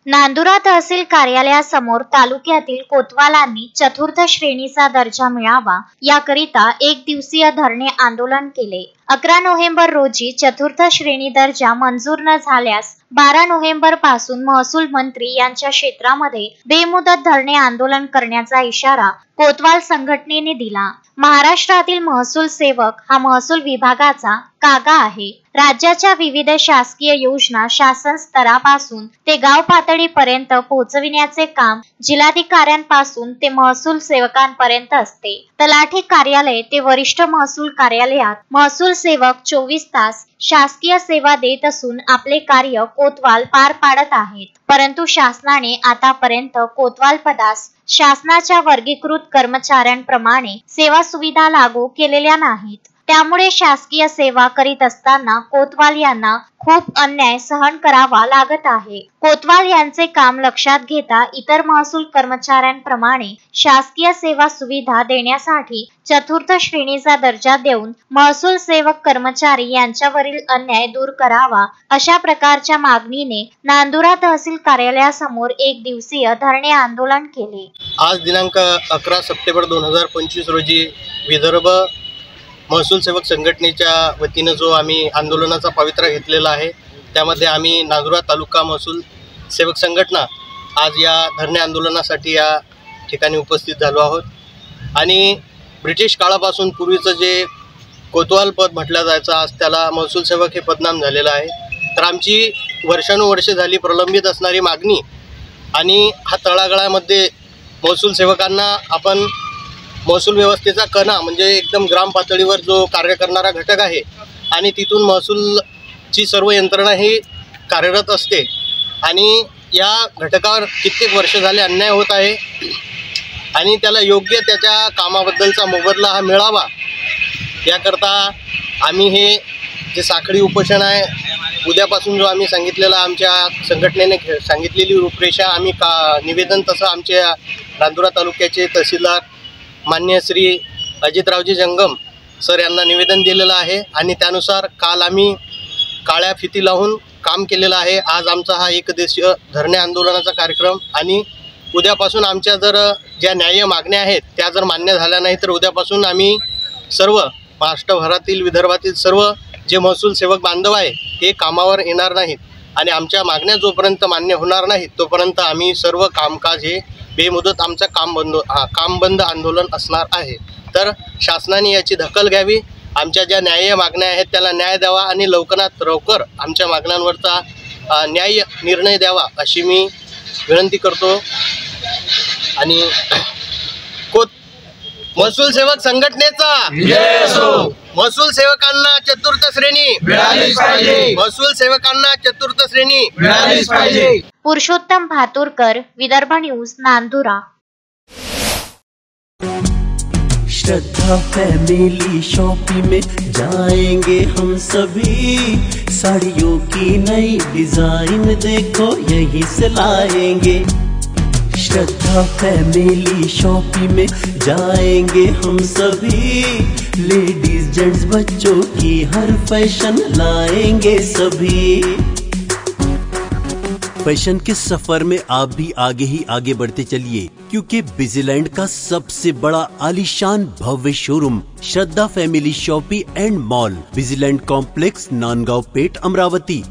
नांदुरा तहसील कार्यालयासमोर तालुक्यातील कोतवालांनी चतुर्थ श्रेणीचा दर्जा मिळावा याकरिता एक दिवसीय धरणे आंदोलन केले। 11 नोव्हेंबर रोजी चतुर्थ श्रेणी दर्जा मंजूर न झाल्यास 12 नोव्हेंबर पासून महसूल मंत्री यांच्या क्षेत्रामध्ये बेमुदत धरणे आंदोलन करण्याचा इशारा कोतवाल संघटनेने दिला। महाराष्ट्रातील महसूल सेवक हा महसूल विभागाचा कागा आहे। राज्याच्या विविध शासकीय योजना शासन स्तरापासून ते गाव पातळीपर्यंत पोहोचविण्याचे काम जिल्हाधिकाऱ्यांपासून ते महसूल सेवकांपर्यंत असते। तलाठी कार्यालय ते वरिष्ठ महसूल कार्यालयात महसूल सेवक 24 तास शासकीय सेवा देत असून आपले कार्य कोतवाल पार पाडत आहेत। परंतु शासनाने आतापर्यंत कोतवाल पदास शासनाच्या वर्गीकृत कर्मचाऱ्यांप्रमाणे सेवा सुविधा लागू केलेल्या नाहीत। त्यामुळे शासकीय सेवा करीत असताना कोतवाल यांना खूप अन्याय सहन करावा लागत आहे। कोतवाल यांचे काम लक्षात घेता इतर महसूल कर्मचाऱ्यांप्रमाणे शासकीय सेवा सुविधा देण्यासाठी चतुर्थ श्रेणीचा दर्जा देऊन महसूल सेवक कर्मचारी यांच्यावरील अन्याय दूर करावा अशा प्रकारच्या मागणीने नांदुरा तहसील कार्यालयासमोर एक दिवसीय धरणे आंदोलन केले। आज दिनांक 11 सप्टेंबर 2025 रोजी विदर्भ महसूल सेवक संघटनेच्या वतीने जो आम्ही आंदोलनाचा पवित्रा घेतलेला आहे, त्यामध्ये आम्ही नांदुरा तालुका महसूल सेवक संघटना आज या धरणे आंदोलनासाठी या ठिकाणी उपस्थित झालो आहोत। आणि ब्रिटिश काळापासून पूर्वीचं जे कोतवाल पद म्हटलं जायचं, आज त्याला महसूल सेवक हे पदनाम झालेलं आहे। तर आमची वर्षानुवर्षे झाली प्रलंबित असणारी मागणी आणि हा तळागाळामध्ये महसूल सेवकांना आपण महसूल व्यवस्थेचा कणा म्हणजे एकदम ग्राम पातळीवर जो कार्य करणारा घटक आहे आणि तिथून महसूलची सर्व यंत्रणा ही कार्यरत असते आणि या घटकावर कित्येक वर्ष झाले अन्याय होत आहे आणि त्याला योग्य त्याच्या कामाबद्दलचा मोबदला हा मिळावा याकरता आम्ही हे जे साखळी उपोषण आहे उद्यापासून जो आम्ही सांगितलेला आमच्या संघटनेने सांगितलेली रूपरेषा आम्ही निवेदन तसं आमच्या नांदुरा तालुक्याचे तहसीलदार मान्य श्री अजितरावजी जंगम सर यांना निवेदन दिलेलं आहे आणि त्यानुसार काल आम्ही काळ्या फिती लावून काम केलेलं आहे। आज आमचा हा एकदिवसीय धरणे आंदोलनाचा कार्यक्रम आणि उद्यापासून आमच्या जर ज्या न्याय्य मागण्या आहेत त्या जर मान्य झाल्या नाही तर उद्यापासून आम्ही सर्व महाराष्ट्रभरातील विदर्भातील सर्व जे महसूल सेवक बांधव आहे हे कामावर येणार नाहीत आणि आमच्या मागण्या जोपर्यंत मान्य होणार नाहीत तोपर्यंत आम्ही सर्व कामकाज हे बेमुदत आमचं काम बंद आंदोलन असणार आहे। तर शासनाने याची दखल घ्यावी, आमच्या ज्या न्याय्य मागण्या आहेत त्याला न्याय द्यावा आणि लवकरात लवकर आमच्या मागण्यांवरचा न्याय्य निर्णय द्यावा अशी मी विनंती करतो। आणि महसूल सेवक संघटनेचा महसूल सेवकांना चतुर्थ श्रेणी मिळालीच पाहिजे, महसूल सेवकांना चतुर्थ श्रेणी मिळालीच पाहिजे। पुरुषोत्तम भातुरकर, विदर्भ न्यूज, नांदुरा। श्रद्धा फैमिली शॉपिंग में जाएंगे हम सभी, साड़ियों की नई डिजाइन देखो यहीं से लाएंगे। श्रद्धा फैमिली शॉपिंग में जाएंगे हम सभी, लेडीज जेंट्स बच्चों की हर फैशन लाएंगे सभी। फैशन के सफर में आप भी आगे ही आगे बढ़ते चलिए, क्योंकि बिजीलैंड का सबसे बड़ा आलीशान भव्य showroom Shraddha family shopping and mall, Busyland complex, Nandgaon Peth, Amravati.